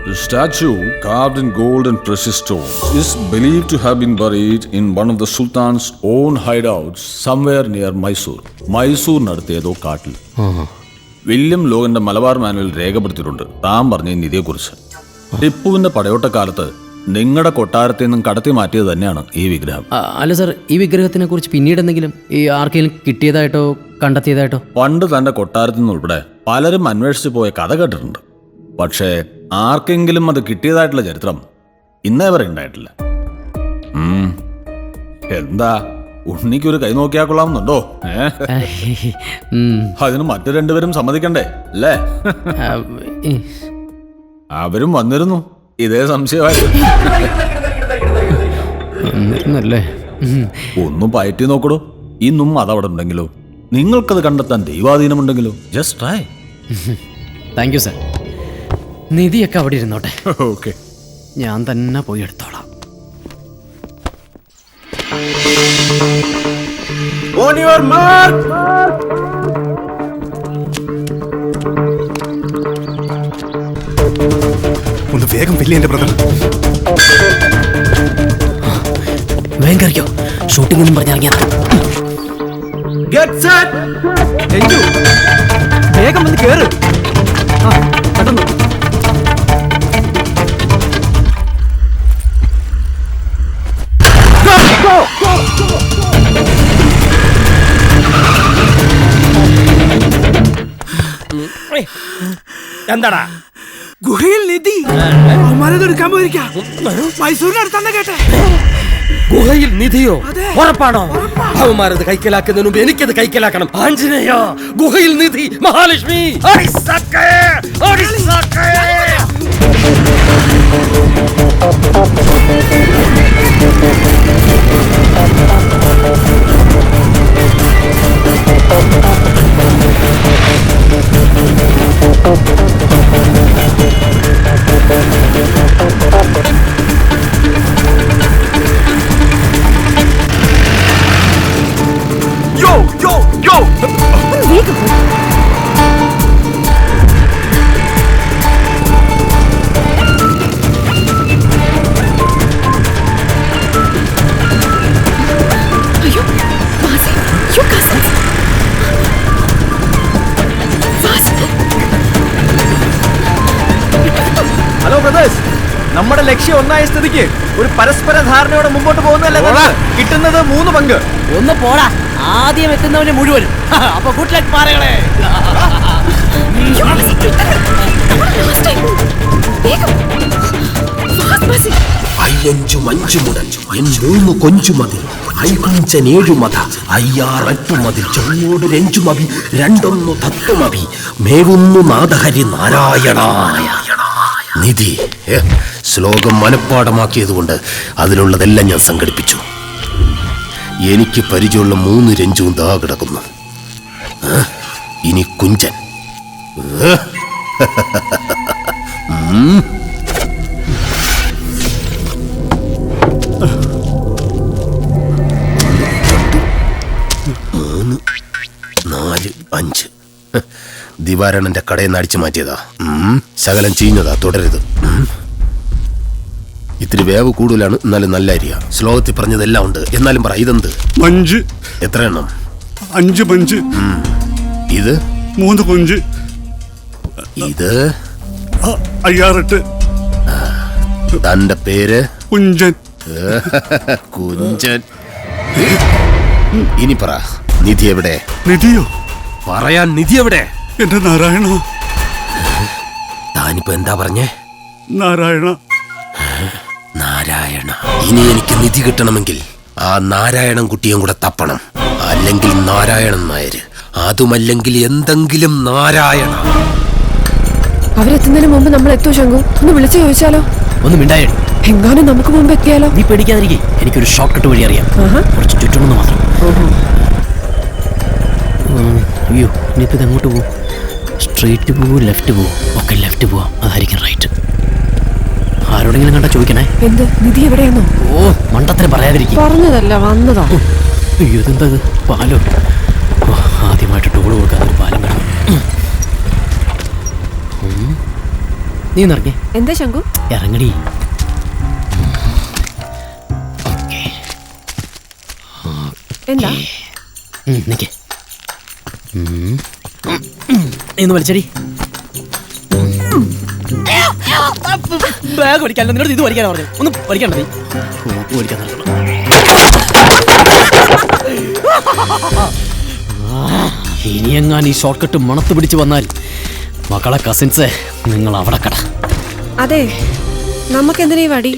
The statue, carved in gold and precious stones, is believed to have been buried in one of the Sultan's own hideouts somewhere near Mysore. Mysore നടത്തിയതോ കാട്ടിൽ. William ലോഗന്റെ Malabar manual രേഖപ്പെടുത്തിയിട്ടുണ്ട് താൻ പറഞ്ഞ നിധിയെക്കുറിച്ച്. ടിപ്പുവിന്റെ പടയോട്ടക്കാലത്ത് നിങ്ങളുടെ കൊട്ടാരത്തിൽ നിന്നും കടത്തി മാറ്റിയത് തന്നെയാണ് ഈ വിഗ്രഹം. അല്ല സർ, ഈ വിഗ്രഹത്തിനെ കുറിച്ച് പിന്നീട് എന്തെങ്കിലും ഈ ആർക്കെങ്കിലും കിട്ടിയതായിട്ടോ കണ്ടെത്തിയതായിട്ടോ? പണ്ട് തന്റെ കൊട്ടാരത്തിൽ നിന്ന് ഉൾപ്പെടെ പലരും അന്വേഷിച്ചു പോയ കഥ കേട്ടിട്ടുണ്ട്. പക്ഷേ ആർക്കെങ്കിലും അത് കിട്ടിയതായിട്ടുള്ള ചരിത്രം ഇന്നേ വരെ ഉണ്ടായിട്ടില്ല. എന്താ ഉണ്ണിക്കൊരു കൈ നോക്കിയാൽ കൊള്ളാമെന്നുണ്ടോ? അതിന് മറ്റു രണ്ടുപേരും സമ്മതിക്കണ്ടേ അല്ലേ? അവരും വന്നിരുന്നു ഇതേ സംശയമായിട്ട്. ഒന്നും പയറ്റി നോക്കടോ. ഇന്നും അതവിടെ ഉണ്ടെങ്കിലോ, നിങ്ങൾക്കത് കണ്ടെത്താൻ ദൈവാധീനമുണ്ടെങ്കിലോ, just try. Thank you sir. നിധിയൊക്കെ അവിടെ ഇരുന്നോട്ടെ. ഓക്കെ, ഞാൻ തന്നെ പോയി എടുത്തോളാം. On your mark. ഒന്ന് വേഗം വലിയ എന്റെ ബ്രദർ. വേഗം കറിക്കോ, ഷൂട്ടിംഗ് ഒന്നും പറഞ്ഞിറങ്ങിയാ. Get set. രഞ്ജു, വേഗം വന്ന് കേറ്. പെട്ടെന്ന്. എന്താടാ? ഗുഹയിൽ നിധി എടുക്കാൻ പോയിരിക്കാം. മൈസൂരിനടുത്താന്ന് കേട്ടെ. ഗുഹയിൽ നിധിയോ? ഉറപ്പാണോ? അവന്മാരത് കൈക്കലാക്കുന്നതിന് മുമ്പ് എനിക്കത് കൈക്കലാക്കണം. ആഞ്ജനേയ, ഗുഹയിൽ നിധി, മഹാലക്ഷ്മി. ഹലോ ബ്രദേഴ്സ്, നമ്മുടെ ലക്ഷ്യം ഒന്നായ സ്ഥിതിക്ക് ഒരു പരസ്പര ധാരണയോടെ മുമ്പോട്ട് പോകുന്നതല്ലേ? കിട്ടുന്നത് 3 പങ്ക്. ഒന്ന് പോടാ, ആദ്യം എത്തുന്നവന് മുഴുവനും. അപ്പൊ ഗുഡ് ലക്ക് പാറകളെ. അയ്യഞ്ചു മഞ്ചു മുടൽ എൻ 3 കൊഞ്ചുമതി ഐകുഞ്ചൻ 7 മത അയ്യാറെട്ടുമതി ചൊങ്ങോട് രഞ്ജുമതി 2 തത്വമതി മേവുന്നു നാദഹരി നാരായണായ നിധി. ശ്ലോകം മനഃപ്പാടമാക്കിയതുകൊണ്ട് അതിലുള്ളതെല്ലാം ഞാൻ സംഘടിപ്പിച്ചു. എനിക്ക് പരിചയമുള്ള 3 രഞ്ജുവും ദാ കിടക്കുന്നു. ഇനി കുഞ്ചൻ. നാല് 5 ദിവാരണന്റെ കടയിൽ നിന്ന് അടിച്ചു മാറ്റിയതാ. ശകലം ചീഞ്ഞതാ, തുടരുത്. ഇത്തിരി വേവ് കൂടുതലാണ്, എന്നാലും നല്ല അരിയ. ശ്ലോകത്തിൽ പറഞ്ഞതെല്ലാം ഉണ്ട്, എന്നാലും പറ ഇതെന്ത്? മഞ്ച്. എത്ര എണ്ണം? 5 മഞ്ച്. ഇത് 3 കൊഞ്ച്. ഇത് 6-8. തന്റെ പേര്? കുഞ്ചൻ. കുഞ്ചൻ. ഇനി പറ, നിധി എവിടെ? നിധിയോ? പറയാൻ നിധി എവിടെ? എന്റെ നാരായണ. താനിപ്പോ എന്താ പറഞ്ഞേ? നാരായണ. നാരായണ. ഇനി എനിക്ക് നിധി കിട്ടണമെങ്കിൽ ആ നാരായണൻ കുട്ടിയും കൂടെ തപ്പണം. അല്ലെങ്കിൽ നാരായണൻ നായര്, അതുമല്ലെങ്കിൽ എന്തെങ്കിലും നാരായണ. അവരെത്തുന്നതിന് മുമ്പ് നമ്മൾ എത്തോ ശങ്കു? ഒന്ന് വിളിച്ചു ചോദിച്ചാലോ? ഒന്ന് മിണ്ടായി. എങ്ങാനും നമുക്ക് മുമ്പ് എത്തിയാലോ? നീ പേടിക്കാതിരിക്കേ, എനിക്കൊരു ഷോർട്ട് കട്ട് വഴി അറിയാം. കുറച്ച് ചുറ്റുമെന്ന് മാത്രം. അയ്യോ, ഇനിയിപ്പോൾ ഇത് എങ്ങോട്ട് പോകും? സ്ട്രെയിറ്റ് പോവും, ലെഫ്റ്റ് പോവും? ഒക്കെ ലെഫ്റ്റ് പോവാം, അതായിരിക്കും റൈറ്റ്. ആരോടെങ്കിലും കണ്ടാ ചോദിക്കണേ. എന്ത്? നിധി എവിടെയാണോ? ഓ, മണ്ടത്തരം പറയാതിരിക്കും. പറഞ്ഞതല്ല, വന്നതാ. അയ്യോ, ഇതെന്താ പാലോ? ആദ്യമായിട്ട് ടോള് കൊടുക്കാൻ ഒരു പാലം വേണം. നീ നിറങ്ങേ. എന്താ ശങ്കു? ഇറങ്ങടി. എന്താ? നിക്ക്. നീ ഒന്ന് വലിച്ചടി. ബാഗ് വലിക്കാൻ നിന്നോട് ഇത് വലിക്കാനാ പറഞ്ഞു. ഒന്ന് വലിക്കണ്ട നീ. വലിക്കാൻ ഇനിയെങ്ങാൻ ഈ ഷോർട്ട് കട്ട് മണത്ത് പിടിച്ച് വന്നാൽ മക്കളെ കസിൻസ് നിങ്ങൾ അവിടെ കട. അതെ, നമുക്കെന്തിനാ ഈ വടി?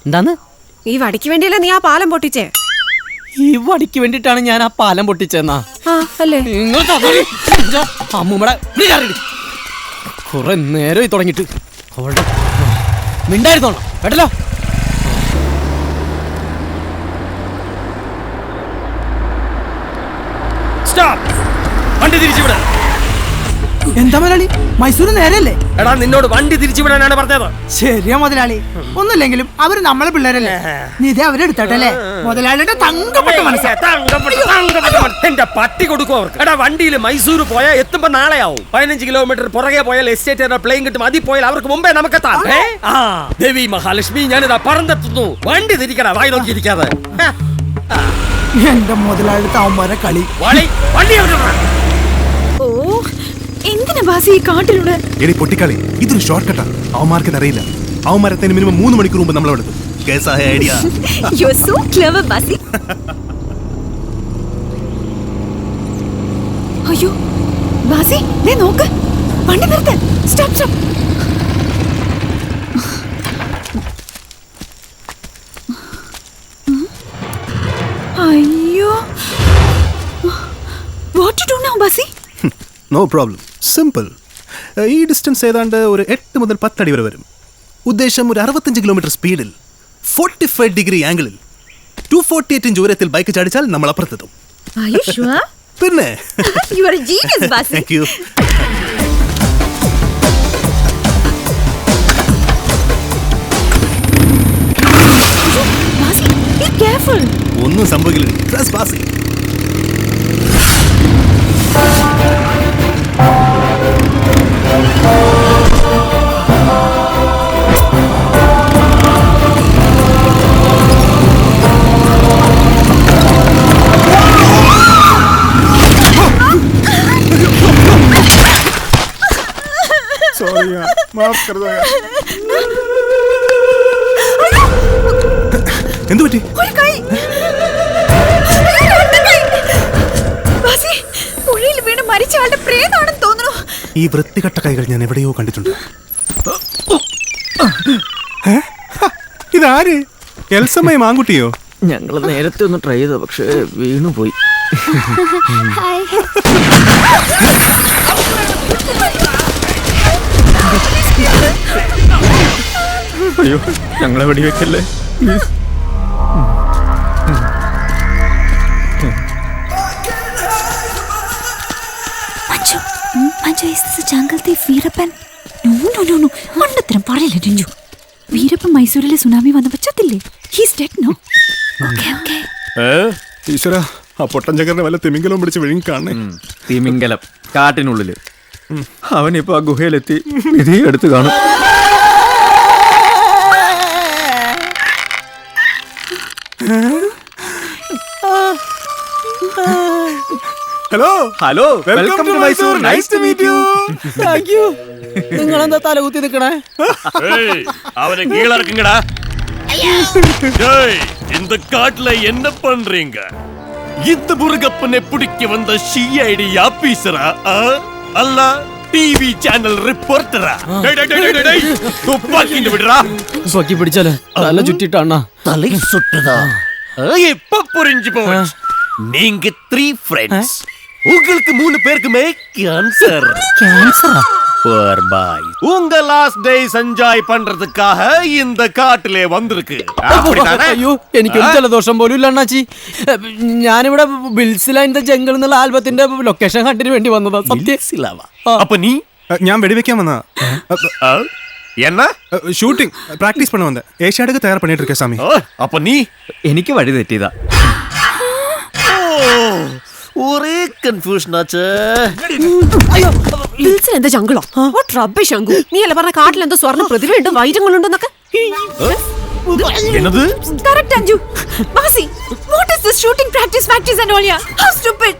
എന്താന്ന്? ഈ വടിക്ക് വേണ്ടിയല്ലേ നീ ആ പാലം പൊട്ടിച്ചേ? ഈ വടിക്ക് വേണ്ടിട്ടാണ് ഞാൻ ആ പാലം പൊട്ടിച്ചെന്നാ? അല്ലേ? അമ്മൂമ്മടെ കുറെ നേരമായി തുടങ്ങിട്ട് അവളുടെ മിണ്ടായിരുന്നോളാം കേട്ടല്ലോ. വണ്ടി തിരിച്ചുവിടാ. എന്താ മുതലാളി, മൈസൂർ നേരല്ലേ? എടാ നിന്നോട് വണ്ടി തിരിച്ചുവിടാനാണ് പറഞ്ഞത്. ശരിയാ മുതലാളി, ഒന്നുമില്ലെങ്കിലും അവര് നമ്മളെ പിള്ളേരല്ലേ. നിധി അവരെടുത്തോട്ടല്ലേ? മുതലാളിയുടെ തങ്കപ്പെട്ട മനസ്സാ. എന്റെ പട്ടി കൊടുക്കും അവർക്ക്. എടാ വണ്ടിയിൽ മൈസൂർ പോയാൽ എത്തുമ്പോ നാളെയാവും. 15 കിലോമീറ്റർ പുറകെ പോയാൽ എസ്റ്റേറ്റ് പ്ലെയിൻ കിട്ടും. അതിൽ പോയാൽ അവർക്ക് മുമ്പേ നമുക്കെത്താം. ദേവി മഹാലക്ഷ്മി, ഞാനിതാ പറന്നെത്തുന്നു. വണ്ടി തിരിക്കടാ, വായി നോക്കിയിരിക്കാതെ. എന്റെ മുതലാളി താവന്മാരെ കളി. വണ്ടി ഓ, എന്തിനാ ബാസി ഈ കാട്ടിലൂടെ? എടി പൊട്ടിക്കളി, ഇതൊരു ഷോർട്ട് കട്ടാ. അവന്മാർക്ക് അറിയില്ല. അവന്മാരത്തിന് മിനിമം 3 മണിക്കൂർ മുമ്പ് നമ്മളെടുത്തു. കേസായ idea. You are so clever, Basi. അയ്യോ ബാസി, ദേ നോക്ക്. വണ്ടി നിർത്ത്. Stop stop. അയ്യോ, what to do now, Basi? No problem, simple. ഈ ഡിസ്റ്റൻസ് ഏതാണ്ട് ഒരു 8 മുതൽ 10 അടി വരെ വരും. ഉദ്ദേശം ഒരു 65 കിലോമീറ്റർ സ്പീഡിൽ 45 ഡിഗ്രി ആംഗിളിൽ 248 ഇഞ്ച് ഉയരത്തിൽ ബൈക്ക് ചാടിച്ചാൽ നമ്മൾ അപ്പുറത്തെത്തും. Are you sure? പിന്നെ You are a genius, Basi. Thank you. Basi, be careful. ഒന്നും സംഭവിക്കില്ല. Trust Basi. Sorry यार, माफ कर दो यार. എന്തു പറ്റി? ഒരു കൈ. ബാസി, പുഴയിൽ വീണ് മരിച്ച ആളുടെ പ്രേതാണെന്ന് തോന്നുന്നു. ഈ വൃത്തികെട്ട കൈകൾ ഞാൻ എവിടെയോ കണ്ടിട്ടുണ്ട്. ഇതാര്? എൽസമ്മയും ആൺകുട്ടിയോ? ഞങ്ങൾ നേരത്തെ ഒന്ന് ട്രൈ ചെയ്ത, പക്ഷേ വീണുപോയി. അയ്യോ, ഞങ്ങളെ വെടിവെക്കല്ലേ please. Manju, is this a jungle thief, Veerappan? No. മണ്ടത്തരം പറയില്ല രഞ്ജു. വീരപ്പൻ മൈസൂരിലെ സുനാമി വന്നപ്പോ ചത്തില്ലേ? He's dead, no? Okay. ഈശ്വര, ആ പൊട്ടൻ ചക്കറിനെ വല്ല തിമിംഗലവും പിടിച്ച് വിഴുങ്ങി കാണണേ. തിമിംഗലം കാട്ടിനുള്ളില്. അവനിപ്പോ ആ ഗുഹയിലെത്തി നിധി എടുത്ത് കാണും. Hello, welcome to Mysore. Nice to meet you. Thank you. നിങ്ങളെന്താ തലകുത്തി നിൽക്കണേ? அவனை கீழ இருக்குங்கடா. இந்த காட்டுல என்ன பண்றீங்க? இந்த முருகப்பனை பிடிக்க வந்த சிஐடி ஆபீசரா அல்ல டிவி சேனல் ரிப்போர்ட்டரா? துப்பாக்கி விடுறா. സ്വക്കി പിടിച്ചാലോ? തല ചുറ്റിട്ടാണ. தலை சுட்டுதா? இப்ப புரிஞ்சு போச்சு. நீங்க 3 ஃப்ரெண்ட்ஸ். உங்களுக்கு 3 பேருக்குமே கேன்சர். ക്യാൻസറാ? போர் பாய், உங்க லாஸ்ட் டேஸ் என்ஜாய் பண்றதுக்காக இந்த காட்டிலே வந்திருக்கு. அப்படிதானே? അയ്യോ, എനിക്കൊരു ജലദോഷം പോലും ഇല്ല അണ്ണാച്ചി. ഞാനിവിടെ ബിൽസില ഇൻ ദ ജംഗിൾ എന്നുള്ള ആൽബത്തിന്റെ ലൊക്കേഷൻ കണ്ടിന് വേണ്ടി വന്നതാ. சத்தியசிலாவா? அப்ப நீ? ഞാൻ വെടിവെക്കാൻ വന്നാ. என்ன? ஷூட்டிங் பிராக்டிஸ் பண்ண வந்தேன். ஏஷியாடுக்கு தயார் பண்ணிட்டு இருக்கேன் சாமி. அப்ப நீ? എനിക്ക് വഴി തെറ്റിയതാ. ஒரே கன்ஃபியூஷன் ஆச்சு. അയ്യോ, ഹിൽസിൽ എന്താ ജംഗിളോ വാട്ട് റബ്ബിഷ് അങ്കു നീ അല്ല പറഞ്ഞ കാട്ടിൽ എന്തോ സ്വർണ്ണ പ്രതിഭയുണ്ട് വൈരങ്ങളുണ്ടെന്നൊക്കെ എന്നത് correct Anju Basi what is this shooting practice and all yeah how stupid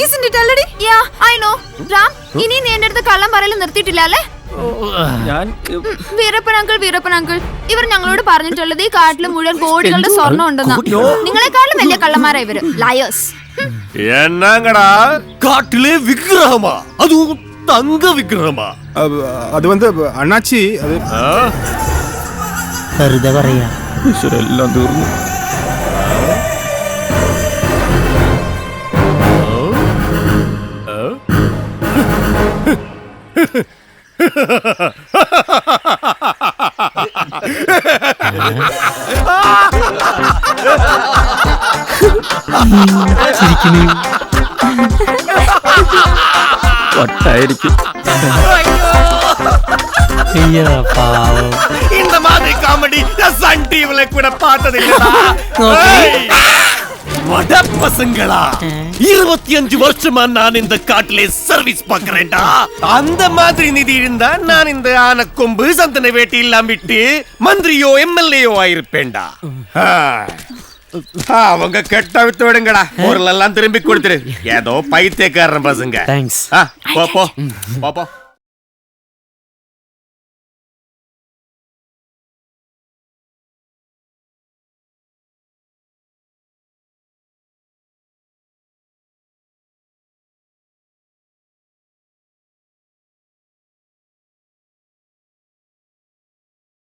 isn't it already yeah I know Ram ഇനി നീ എന്റെ അടുത്ത് കള്ളം പറയൽ നിർത്തിയിട്ടില്ല അല്ലേ ഞാൻ വീരപ്പൻ അങ്കിൾ ഇവർ ഞങ്ങളോട് പറഞ്ഞിട്ടുള്ളത് ഈ കാട്ടിൽ മുഴുവൻ കോടികളുടെ സ്വർണ്ണം ഉണ്ടെന്നാ നിങ്ങളെക്കാളും വലിയ കള്ളന്മാരാ ഇവര് ലയേഴ്സ് എന്നാങ്ങടാ കാട്ടിലെ വിഗ്രഹമാ അതും തങ്ക വിഗ്രഹമാ അത് വന്ന് അണ്ണാച്ചി അത് വെറുതെ പറയാ എല്ലാം തീർന്നു. വട്ടായിരിക്കും. இந்த மாதிரி காமெடி சன் டிவில கூட பார்த்தது இல்லடா. வட பசங்களா 25 வருஷமா நான் இந்த காட்டிலே சர்வீஸ் பார்க்கறேன்டா. அந்த மாதிரி நிதி இருந்தா நான் இந்த ஆனக்கொம்பு சந்தன வேட்டி எல்லாம் விட்டு மந்திரியோ எம்எல்ஏயோ ஆயிருப்பேன்டா. அவங்க கெட்ட விட்டு விடுங்கடா. பொருள் எல்லாம் திரும்பி கொடுத்துரு. ஏதோ பைத்தியக்காரன் பசங்க. தேங்க்ஸ். போ